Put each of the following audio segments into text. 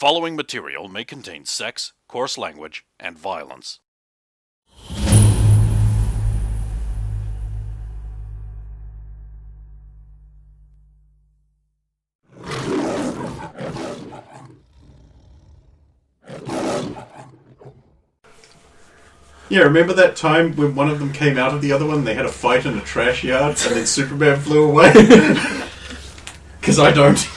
following material may contain sex, coarse language, and violence. Yeah, remember that time when one of them came out of the other one and they had a fight in a trash yard and then Superman flew away? Because I don't.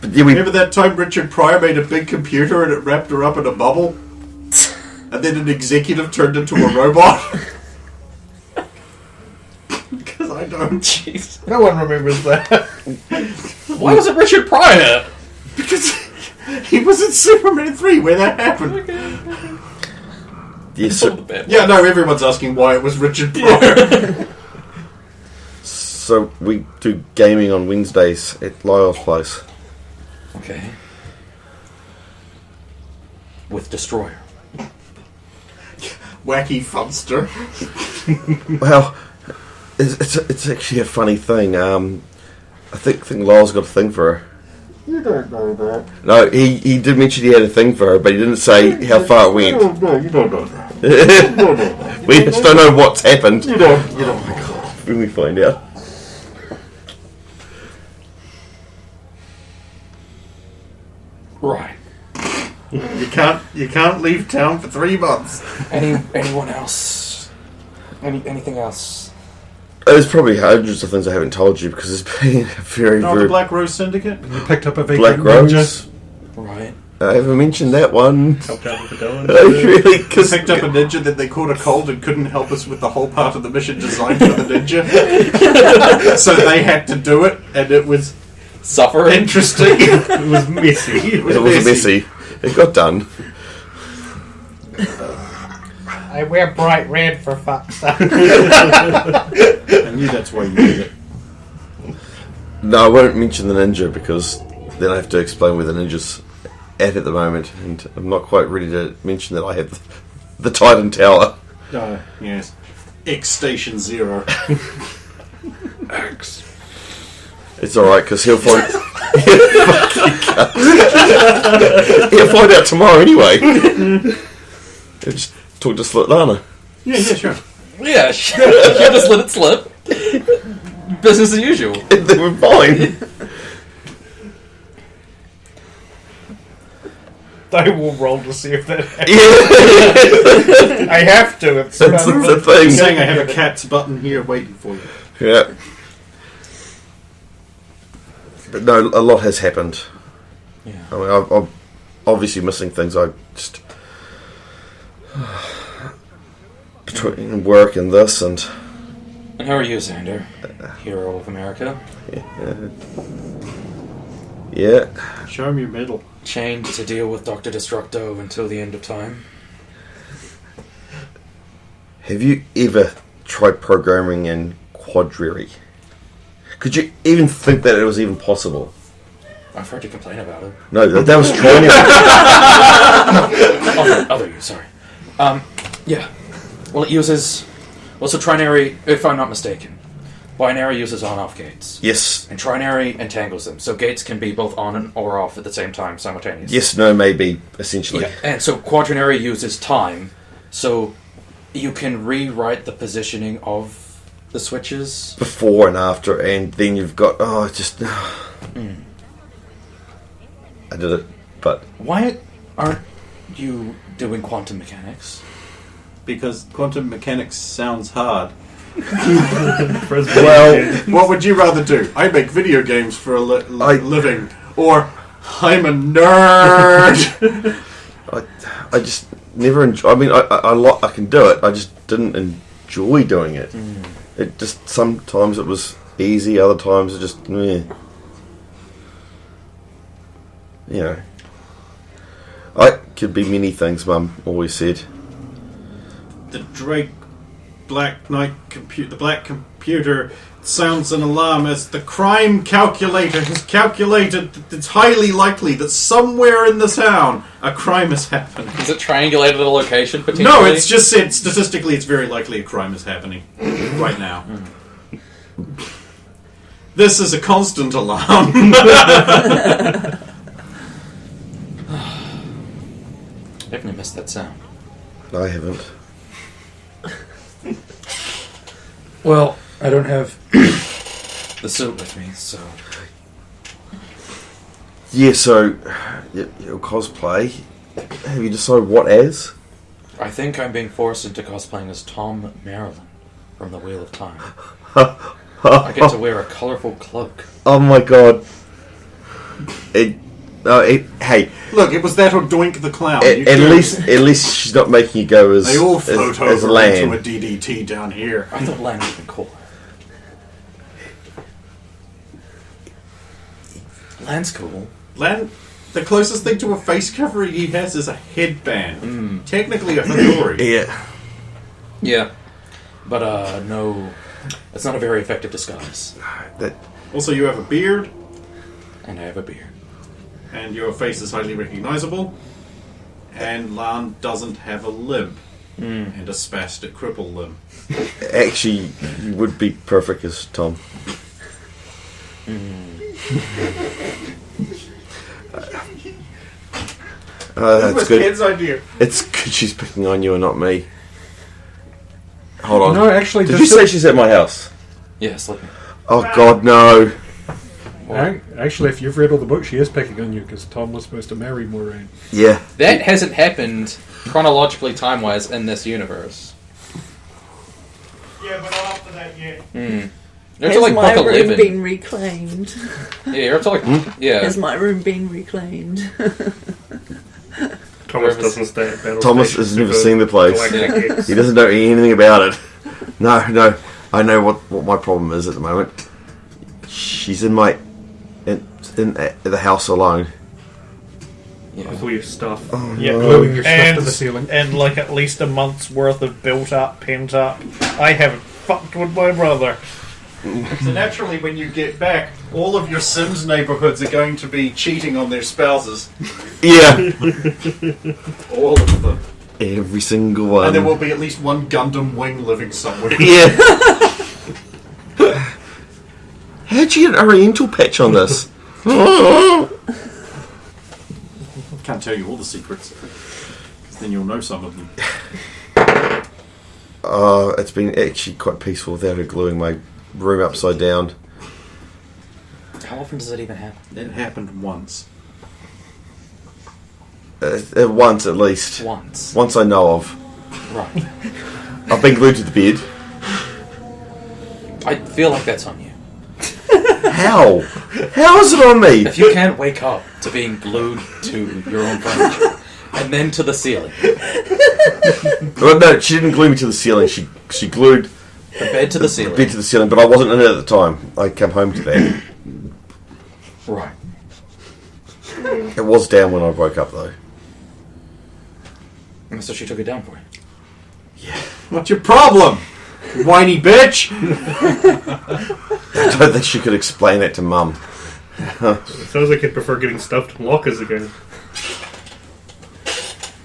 Remember that time Richard Pryor made a big computer and it wrapped her up in a bubble? And then an executive turned into a robot? Because I don't. Jeez. No one remembers that. Why was it Richard Pryor? Because he was in Superman 3 where that happened. Yes, yeah, no, everyone's asking why it was Richard Pryor. So we do gaming on Wednesdays at Lyle's place. Okay. With Destroyer. Wacky funster. Well, it's actually a funny thing. I think Lyle's got a thing for her. You don't know that. No, he did mention he had a thing for her, but he didn't say how far it went. No, you don't know that. We just don't know what's happened. You don't. When we find out. Right. You can't leave town for 3 months. Anyone else? Anything else? There's probably hundreds of things I haven't told you because it's been a very, the very... Black Rose Syndicate? You picked up a Black vacant Rose. ninja. Right. I haven't mentioned that one. Helped out with the villain. Really? Cause picked up a ninja that they caught a cold and couldn't help us with the whole part of the mission designed for the ninja. So they had to do it, and it was Suffering. interesting. It was messy. It was messy. It got done. I wear bright red for fuck's sake. I knew that's why you did it. No, I won't mention the ninja because then I have to explain where the ninja's at the moment, and I'm not quite ready to mention that I have the Titan Tower. Yes. X Station 0. X. It's alright because he'll find he'll find out tomorrow anyway. He'll just talk to Svetlana. Yeah, sure. Yeah, she just let it slip. Business as usual. They were fine. I will roll to see if that happens. Yeah. I have to. It's That's the thing. I'm saying I have a cat's button here waiting for you. Yeah. But no, a lot has happened. Yeah. I mean, I'm obviously missing things. I just between work and this and. And how are you, Xander? Hero of America? Yeah. Show him your medal. Chained to deal with Dr. Destructo until the end of time? Have you ever tried programming in quadrilateral? Could you even think that it was even possible? I've heard you complain about it. No, that was trinary. Other you, sorry. Yeah. Well, it uses... Well, so trinary, if I'm not mistaken, binary uses on-off gates. Yes. And trinary entangles them. So gates can be both on or off at the same time simultaneously. Yes, no, maybe, essentially. Yeah. And so quaternary uses time. So you can rewrite the positioning of the switches. Before and after, and then you've got... I did it, but... Why aren't you doing quantum mechanics? Because quantum mechanics sounds hard. Well... What would you rather do? I make video games for a living. Or, I'm a nerd! I just never enjoy... I mean, I can do it, I just didn't enjoy doing it. It just... Sometimes it was easy, other times it just... You know... I could be many things, Mum always said. The Drake Black Knight computer, the black computer sounds an alarm as the crime calculator has calculated that it's highly likely that somewhere in the town a crime has happened. Is it triangulated at a location, potentially? No, it's just said statistically it's very likely a crime is happening right now. This is a constant alarm. missed that sound. I haven't. Well, I don't have the suit with me, so... Yeah, so... Your cosplay... Have you decided what as? I think I'm being forced into cosplaying as Tom Marilyn from the Wheel of Time. I get to wear a colourful cloak. Oh my god. Hey, Look, it was that or Doink the Clown. at least she's not making you go as they all float as over land. into a DDT down here. I thought Land would be cooler. Land's cool. Lan, the closest thing to a face covering he has is a headband. Technically a fedora. Yeah. Yeah. But, no... It's not a very effective disguise. Also, you have a beard, And I have a beard. and your face is highly recognizable. And Lan doesn't have a limb, and a spastic cripple limb. Actually, you would be perfect as Tom. That's good. Kid's idea. It's good she's picking on you and not me. Hold on. No, actually, Did you say she's at my house? Yes, let me... Oh god, no. Actually, if you've read all the books, she is picking on you because Tom was supposed to marry Moraine. Yeah. That hasn't happened chronologically, time-wise, in this universe. Yeah, but after that, yeah. You're Has to like my book room 11. been reclaimed? Yeah, you're to like... Yeah. Has my room been reclaimed? Thomas doesn't stay at Battle Thomas Station has never because seen the place. Galactic X. He doesn't know anything about it. No. I know what my problem is at the moment. She's in the house alone. With all your stuff. Yeah, Gluing your stuff and, to the ceiling. and like at least a month's worth of built up, pent up. I haven't fucked with my brother. So naturally, when you get back, all of your Sims neighborhoods are going to be cheating on their spouses. Yeah. All of them. Every single one. And there will be at least one Gundam wing living somewhere. Yeah. How'd you get an Oriental patch on this? Can't tell you all the secrets. 'Cause then you'll know some of them. It's been actually quite peaceful without her gluing my room upside down. How often does that even happen? It happened once. Once at least. Once. I know of. Right. I've been glued to the bed. I feel like that's on you. How? How is it on me? If you can't wake up to being glued to your own furniture, and then to the ceiling, Well, no, she didn't glue me to the ceiling. She glued the bed to the ceiling. bed to the ceiling, but I wasn't in it at the time. I came home to that. Right. It was down when I woke up, though. And so she took it down for you. What's your problem? You whiny bitch! I don't think she could explain that to Mum. Sounds like you'd prefer getting stuffed in lockers again.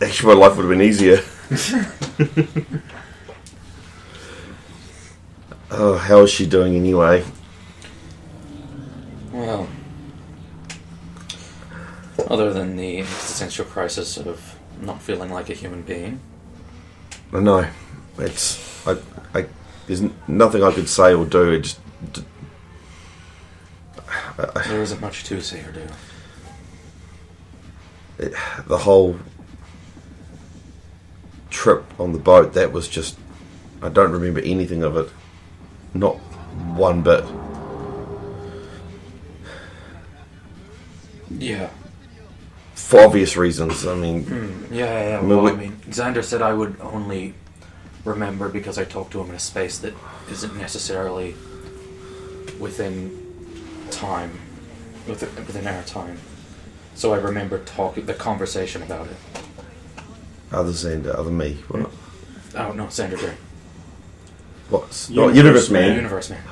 Actually, my life would have been easier. Oh, how is she doing anyway? Well, other than the existential crisis of not feeling like a human being. No, it's there's nothing I could say or do. It just There isn't much to say or do. the whole trip on the boat. That was just I don't remember anything of it. Not one bit. Yeah. For obvious reasons. I mean, Yeah. I mean, Well, we- I mean, Xander said I would only remember because I talked to him in a space that isn't necessarily within time, within our time. So I remember the conversation about it. other me. What? Oh no, Xander Gray, What? Universe Man. Universe Man.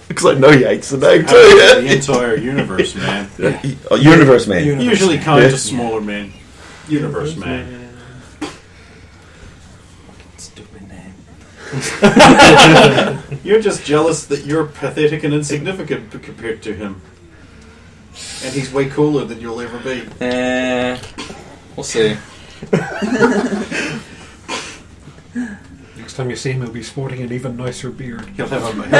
Because I know he hates the name The too. entire universe, man. Universe Man. Universe Usually Man. kind Yeah. of smaller men. Universe man. Stupid name. You're just jealous that you're pathetic and insignificant compared to him. And he's way cooler than you'll ever be. We'll see. Next time you see him, he'll be sporting an even nicer beard. He'll have he'll have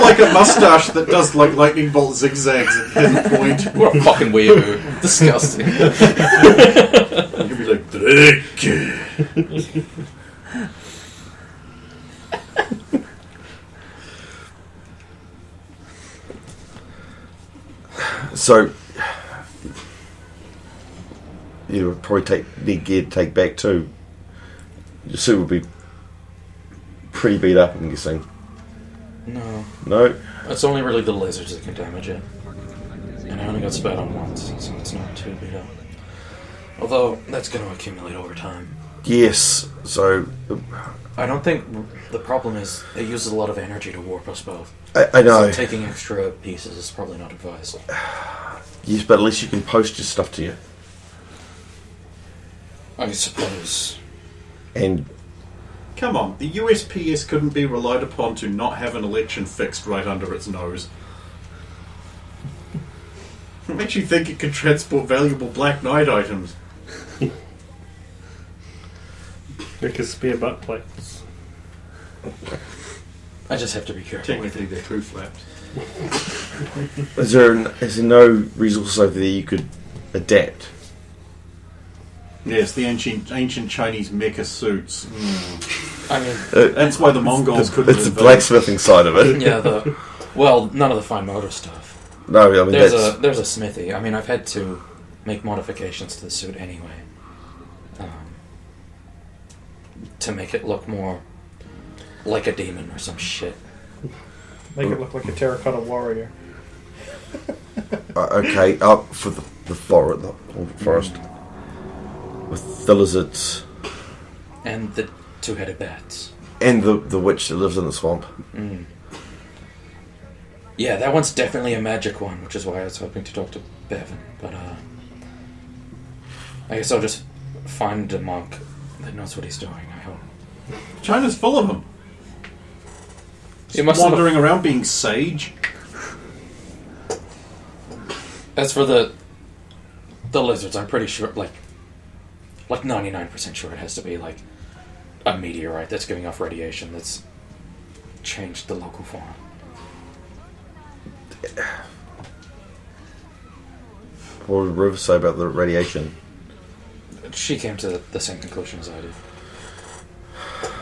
like a mustache that does like lightning bolt zigzags at hidden point. What a fucking weirdo. Disgusting. He'll be like, Drake. So you would probably need gear to take back too. Your suit would be pretty beat up, I'm guessing. No. No? It's only really the lizards that can damage it. And I only got spat on once, so it's not too beat up. Although, that's going to accumulate over time. Yes, so... I don't think the problem is it uses a lot of energy to warp us both. I know. So taking extra pieces is probably not advised. Yes, but at least you can post your stuff to you. I suppose. And... Come on, the USPS couldn't be relied upon to not have an election fixed right under its nose. What makes you think it could transport valuable Black Knight items? Because spare butt plates. I just have to be careful. Technically, they're true flaps. Is there no resource over there you could adapt? Yes, the ancient Chinese mecha suits. I mean, That's why the Mongols couldn't It's the invade. blacksmithing side of it. yeah, well, none of the fine motor stuff. No, I mean There's a smithy. I mean, I've had to make modifications to the suit anyway. To make it look more like a demon or some shit. Make it look like a terracotta warrior. okay, up for the forest. With the lizards. And the two-headed bats. And the witch that lives in the swamp. Mm. Yeah, that one's definitely a magic one, which is why I was hoping to talk to Bevan. But, I guess I'll just find a monk that knows what he's doing, I hope. China's full of them. You must wandering around being sage. As for the lizards, I'm pretty sure, like 99% sure it has to be, like, a meteorite that's giving off radiation that's changed the local fauna. What did River say about the radiation? She came to the same conclusion as I did.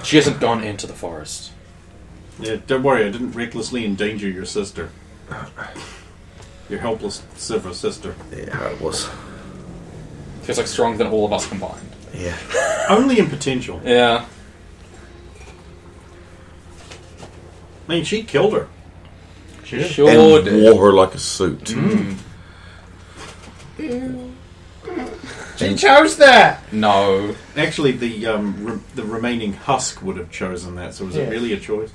She hasn't gone into the forest. Yeah, don't worry, I didn't recklessly endanger your sister. Your helpless silver sister. Yeah, it was. Feels like stronger than all of us combined. Yeah. Only in potential. Yeah. I mean, she killed her. She sure And did. wore her like a suit. Mm. She chose that! No. Actually, the remaining husk would have chosen that, so was it really a choice?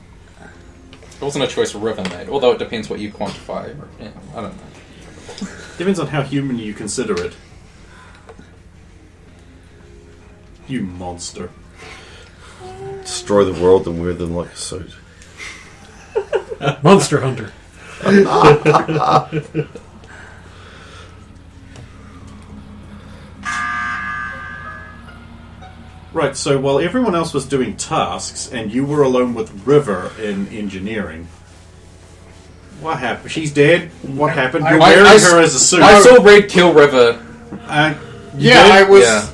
It wasn't a choice Riven made, although it depends what you quantify. Yeah, I don't know. Depends on how human you consider it. You monster. Destroy the world and wear them like a suit. Monster Hunter. Right, so while everyone else was doing tasks, and you were alone with River in engineering, what happened? She's dead? What happened? You're wearing her as a suit. I saw Red kill River. You Yeah, did? I was. Yeah.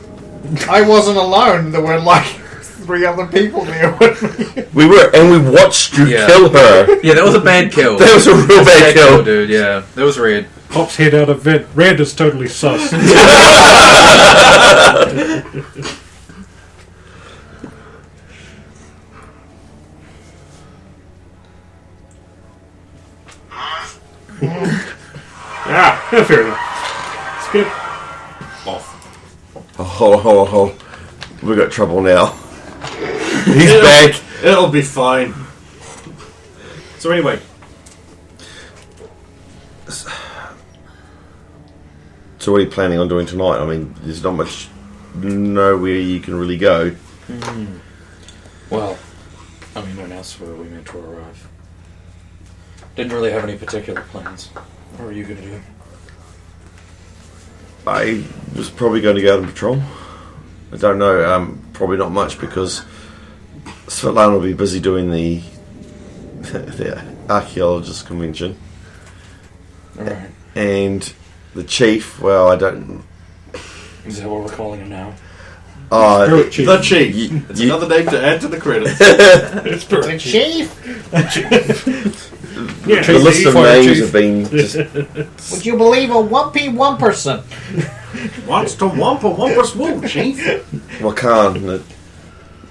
I wasn't alone. There were like 3 other people there with me. We were, and we watched you Yeah. kill her. Yeah, that was a bad kill. That was a real bad kill. dude. Yeah, that was Red. Pops head out of vent. Red is totally sus. Yeah, fair enough. Skip. Oh, we got trouble now. He's back. It'll be fine. So anyway, So what are you planning on doing tonight? I mean, there's not much nowhere you can really go. Well, I mean, when else were we meant to arrive? Didn't really have any particular plans. What were you going to do? I was probably going to go out on patrol. I don't know. Probably not much because Svetlana will be busy doing the Archaeologists convention. Alright. And the chief, well, I don't... Is that what we're calling him now? The Chief. The Chief. It's another name to add to the credits. The chief. The list of names have been just... Would you believe a 1p1%? Wants to whomp a whumpus wool, Chief. Wakan.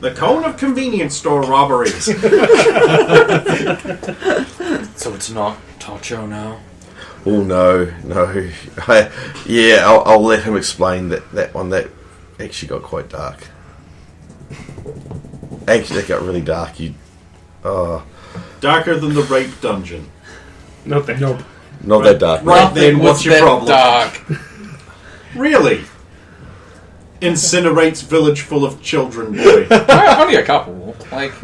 The cone of convenience store robberies. So it's not Tacho now? Oh, no. I'll let him explain that one. That actually got quite dark. Actually, that got really dark. Darker than the rape dungeon. Not that. Nope. Not that dark. Right then, what's your that problem? Dark. Really? Incinerates village full of children, boy. Only a couple. Like,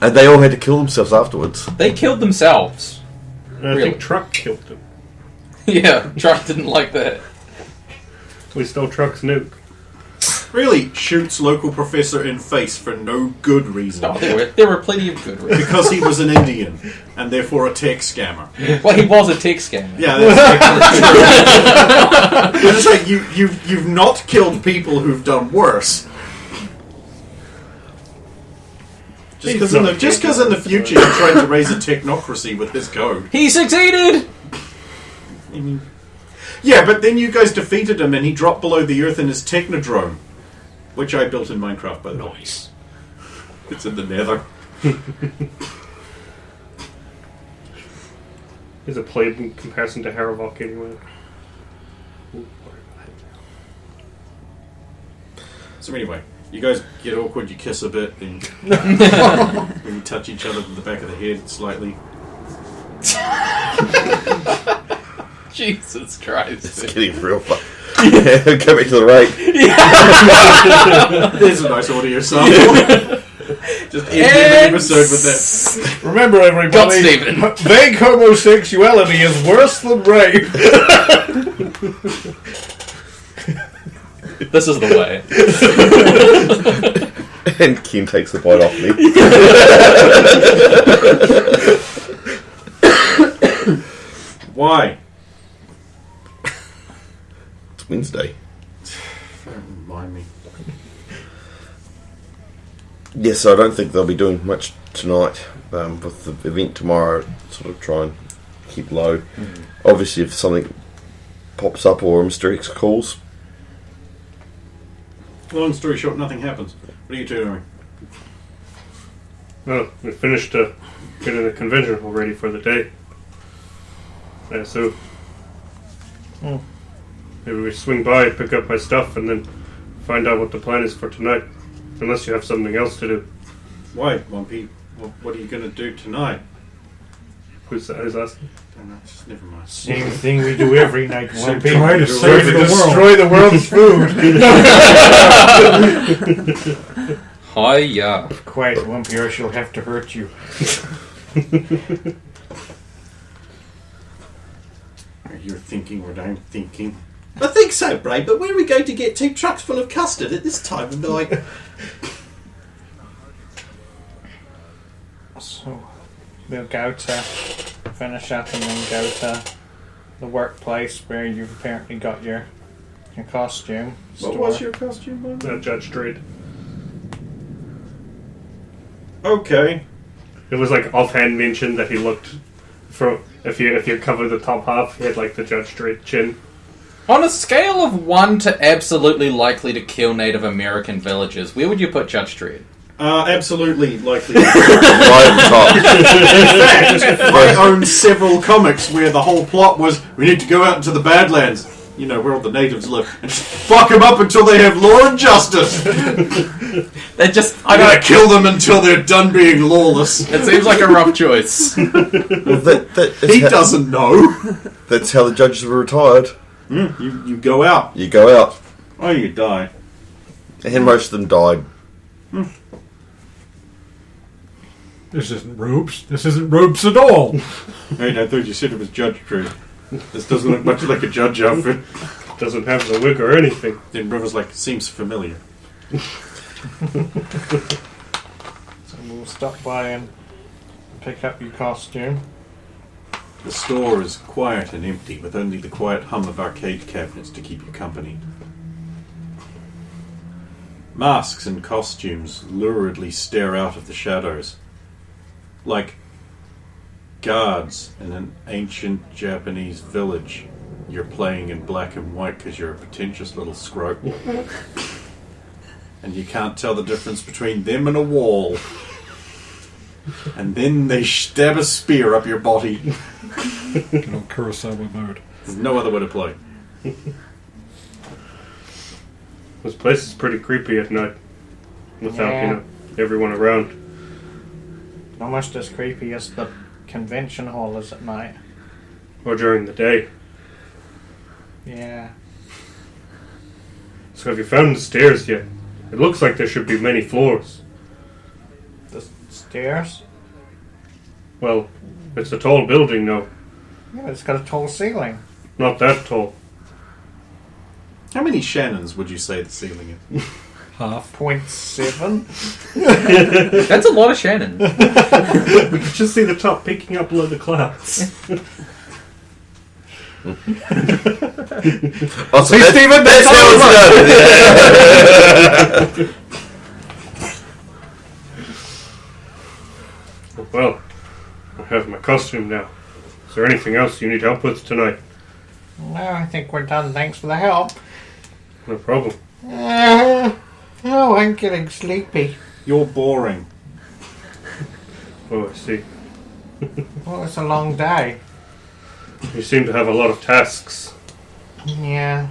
And they all had to kill themselves afterwards. they killed themselves. I Really? think Truck killed them. Yeah, Truck didn't like that. We stole Truck's nuke. Really shoots local professor in face for no good reason. No, there were plenty of good reasons. Because he was an Indian, and therefore a tech scammer. Well, he was a tech scammer. Yeah, that's actually true. It's like you've not killed people who've done worse. Just because in the future you tried to raise a technocracy with this code. He succeeded! Yeah, but then you guys defeated him and he dropped below the earth in his technodrome. Which I built in Minecraft, by the way. Nice. It's in the nether. Is it played in comparison to Haravok anyway? So anyway, you guys get awkward, you kiss a bit, and when you touch each other in the back of the head slightly. Jesus Christ. It's getting real fun. Go back to the rape. There's a nice audio sample. Just end the episode with that. Remember, God, everybody, Stephen. vague homosexuality is worse than rape. This is the way. And Ken takes the bite off me. Why? It's Wednesday. Don't remind me. Yes, I don't think they'll be doing much tonight. With the event tomorrow, sort of try and keep low. Obviously, if something pops up or Mr. X calls, Long story short, nothing happens. What are you doing? Well, we finished getting the convention all ready for the day. So maybe we swing by, pick up my stuff, and then find out what the plan is for tonight. Unless you have something else to do. Why, Wumpy? What are you going to do tonight? Who's asking? Don't know, just never mind. Same thing we do every night. One big try to destroy save the destroy the world's food. Hiya. Quiet, Wumpy, or she'll have to hurt you. You're thinking what I'm thinking. I think so, Bray, but where are we going to get 2 trucks full of custard at this time of night? So, we'll go to finish up and then go to the workplace where you've apparently got your costume. What store. was your costume, man? Judge Dredd. Okay. It was like offhand mentioned that he looked from if you cover the top half, he had like the Judge Dredd chin. On a scale of 1 to absolutely likely to kill Native American villagers, where would you put Judge Dredd? Absolutely likely. right at the top. In fact, I own several comics where the whole plot was we need to go out into the Badlands, you know, where all the natives live, and just fuck them up until they have law and justice. They just... I gotta kill them until they're done being lawless. It seems like a rough choice. Well, that's He doesn't know. That's how the judges were retired. You go out. You go out. Oh, you die. And most of them died. This isn't robes. This isn't robes at all. Hey, I thought you said it was Judge Dredd. This doesn't look much like a judge outfit. doesn't have the wig or anything. Then River's like, seems familiar. So we'll stop by and pick up your costume. The store is quiet and empty, with only the quiet hum of arcade cabinets to keep you company. Masks and costumes luridly stare out of the shadows, like guards in an ancient Japanese village. You're playing in black and white because you're a pretentious little scrope. And you can't tell the difference between them and a wall. And then they stab a spear up your body. Get on Kurosawa mode. There's no other way to play. This place is pretty creepy at night. Without, everyone around. Almost as creepy as the convention hall is at night. Or during the day. Yeah. So have you found the stairs yet? It looks like there should be many floors. The stairs? Well, it's a tall building now. Yeah, but it's got a tall ceiling. Not that tall. How many Shannons would you say the ceiling is? Half. 0.7? That's a lot of Shannon. We can just see the top peeking up below the clouds. Oh, so Hey, Steven, that's that's how it's done. Well, I have my costume now. Is there anything else you need help with tonight? No, I think we're done. Thanks for the help. No problem. Oh, I'm getting sleepy. You're boring. Oh, I see. Well, it's a long day. You seem to have a lot of tasks. Yeah.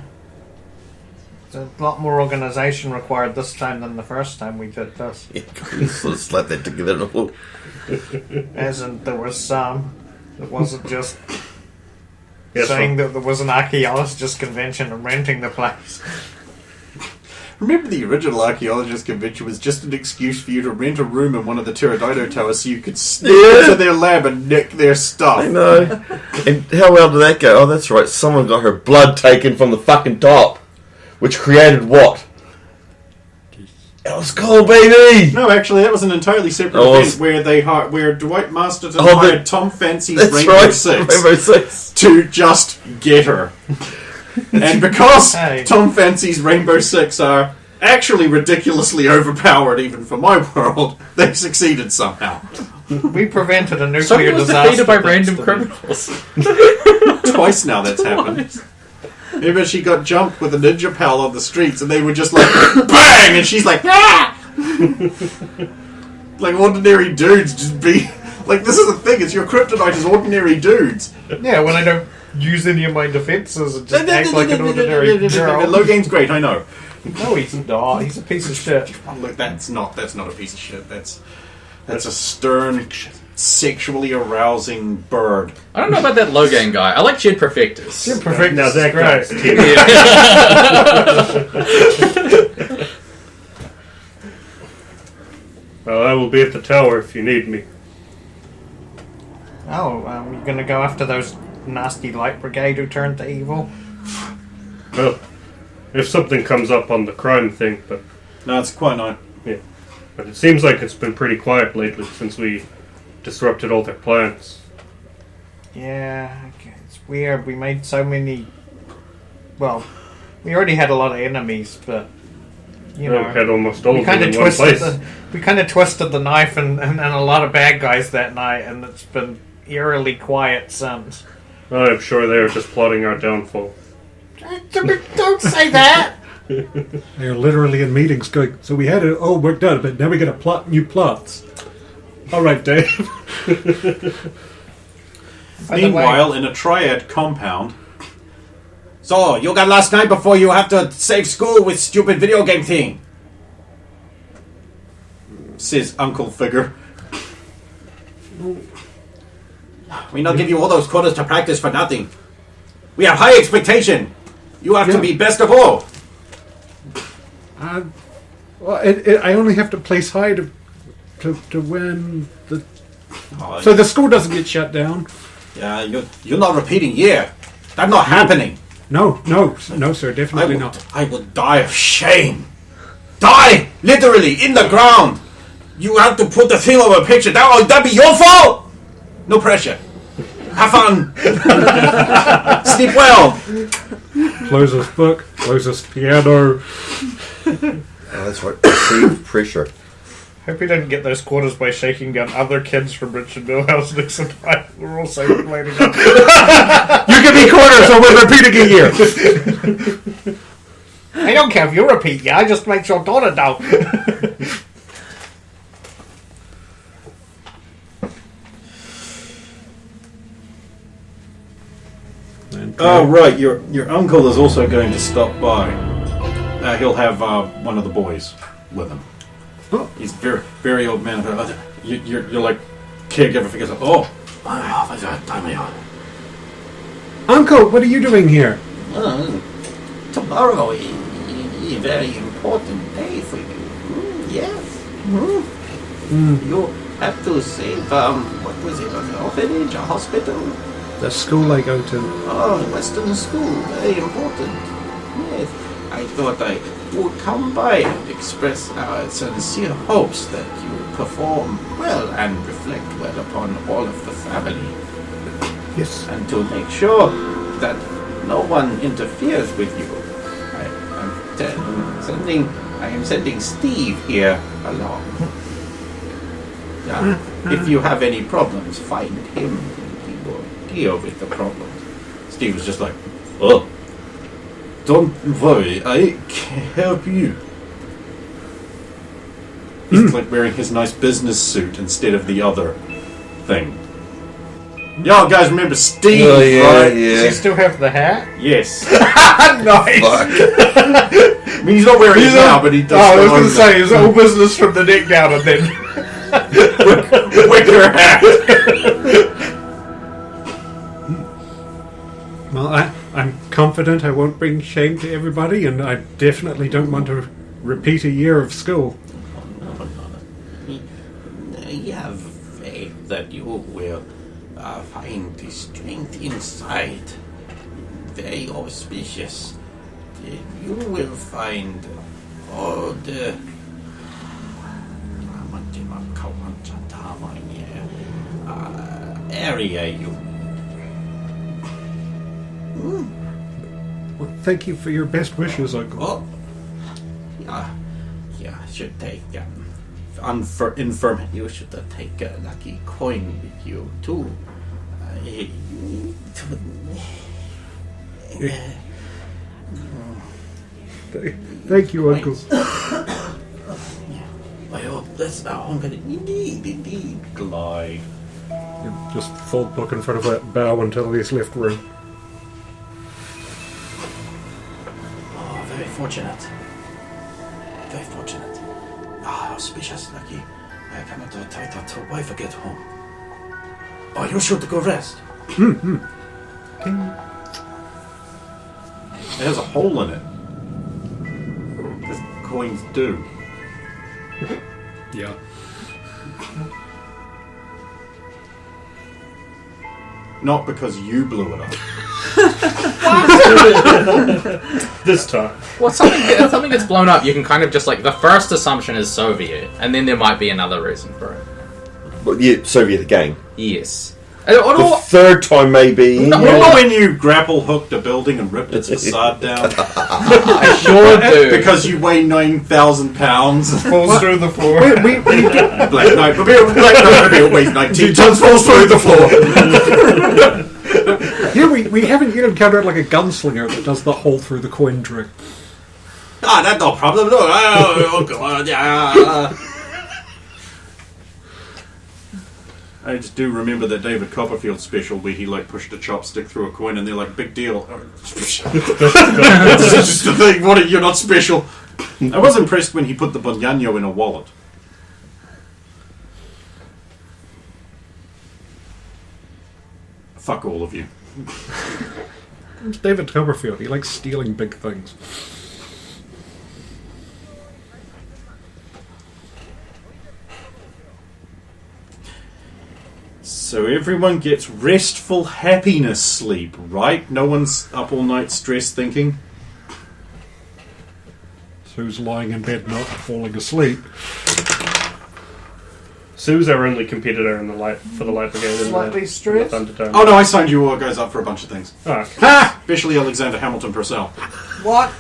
There's a lot more organisation required this time than the first time we did this. Sort of slap that together in a whole. As in, there was some. It wasn't just Yes, saying that there was an archaeologist convention and renting the place. Remember the original Archaeologist convention was just an excuse for you to rent a room in one of the Pterodino towers so you could sneak into their lab and nick their stuff. I know. And how well did that go? Oh, that's right. Someone got her blood taken from the fucking top, which created what? It was cool, baby. No, actually, that was an entirely separate Oh, event where Dwight Masterton Oh, hired Tom Fancy's That's Rainbow right. Six Rainbow Six. to just get her. And because Hey. Tom Fancy's Rainbow Six are actually ridiculously overpowered even for my world, they succeeded somehow. We prevented a nuclear Someone was disaster. defeated by thanks random to criminals. Twice now that's happened. Remember she got jumped with a ninja pal on the streets and they were just like, BANG! And she's like, ah! Like ordinary dudes just be... Like, this is the thing, it's your kryptonite is ordinary dudes. Yeah, when I don't use any of my defences and just act like an ordinary girl. Logan's great, I know. No, he's not. He's a piece of shit. Oh, look, that's not a piece of shit. That's a stern, sexually arousing bird. I don't know about that Logan guy. I like Jed Perfectus. Jim Perfect. Now that guy's Well, I will be at the tower if you need me. Oh, you're going to go after those nasty light brigade who turned to evil? Well, if something comes up on the crime thing, but No, it's quite not. yeah. But it seems like it's been pretty quiet lately since we disrupted all their plans. Yeah, okay, it's weird. We made so many... Well, we already had a lot of enemies, but... You Well, know, we had almost all we of them kind in of one twisted place. we kind of twisted the knife and a lot of bad guys that night, and it's been eerily quiet since. I'm sure they are just plotting our downfall. Don't say that. They're literally in meetings going, so we had it all worked out, but now we gotta plot new plots. Alright, Dave. By the way, Meanwhile, in a triad compound... So, you got last night before you have to save school with stupid video game thing. Says Uncle Figure. We not give you all those quotas to practice for nothing. We have high expectation. You have to be best of all. Well, I only have to place high to win the... Oh, So the school doesn't get shut down. yeah, you're not repeating. Yeah, that's not happening. No, sir, definitely not. I will die of shame. Die! Literally, in the ground! You have to put the thing over a picture. That be your fault! No pressure. Have fun! Sleep well! Closest book, closest piano. Oh, that's right. Perceived pressure. Hope you didn't get those quarters by shaking down other kids from Richard Milhouse Nixon. We're all celebrating. You give me quarters, so we're repeating a year. I don't care if you repeat, yeah. I just make sure Donna don't. Oh, right. Your uncle is also going to stop by. He'll have one of the boys with him. Oh. He's very, very old man. You're like caregiver figures. Oh, Uncle, what are you doing here? Tomorrow is a very important day for you. Yes. You have to save, what was it, an orphanage, a hospital? The school I go to. Oh, Western school, very important. Yes. I thought I would come by and express our sincere hopes that you perform well and reflect well upon all of the family. Yes. And to make sure that no one interferes with you. I am sending Steve here along. If you have any problems, find him. He will deal with the problems. Steve was just like, oh, don't worry, I can help you. He's like wearing his nice business suit instead of the other thing. Y'all guys remember Steve, right? Does he still have the hat? Yes. Nice. I mean, he's not wearing it now, but he does. Oh, I was going to say, his whole business from the neck down and then wicker hat. Well, I'm confident I won't bring shame to everybody, and I definitely don't want to repeat a year of school. I have faith that you will find the strength inside. Very auspicious. You will find all the area you. Well, thank you for your best wishes, Uncle. Oh, yeah. Should take Infirm. You should take a lucky coin with you too. Thank you, Uncle. I hope that's now I'm gonna indeed glide. You just fold book in front of that bow until he's left room. Oh, very fortunate. Very fortunate. Auspicious, lucky. I cannot try to wife get home. Oh, you should go rest. Okay. It has a hole in it. As coins do. Yeah. Not because you blew it up. This time. Well, something gets blown up, you can kind of just like, the first assumption is Soviet, and then there might be another reason for it. Well, yeah, Soviet again. Yes. The third time, maybe. Remember when you grapple hooked a building and ripped its facade down? I sure do. Because you weigh 9,000 pounds. falls through the floor. Black Knight weighs 19 tons, falls through the floor. Here we haven't yet encountered like a gunslinger that does the hole through the coin trick. That's no problem. No. Oh, God. I just do remember that David Copperfield special where he like pushed a chopstick through a coin and they're like, big deal. It's just the thing, you're not special. I was impressed when he put the Bonyano in a wallet. Fuck all of you. It's David Copperfield. He likes stealing big things. So So everyone gets restful happiness sleep, right? No one's up all night stressed thinking. Who's lying in bed not falling asleep? Sue's our only competitor in the light for the Light Brigade. Slightly stressed? Thunderdome. Oh no, I signed you all guys up for a bunch of things. Oh, okay. Ha! Officially Alexander Hamilton Purcell. What?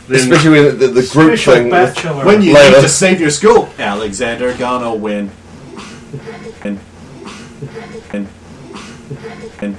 Then, Especially with the group Special thing. bachelor. When you Later. need to save your school, Alexander gonna win. And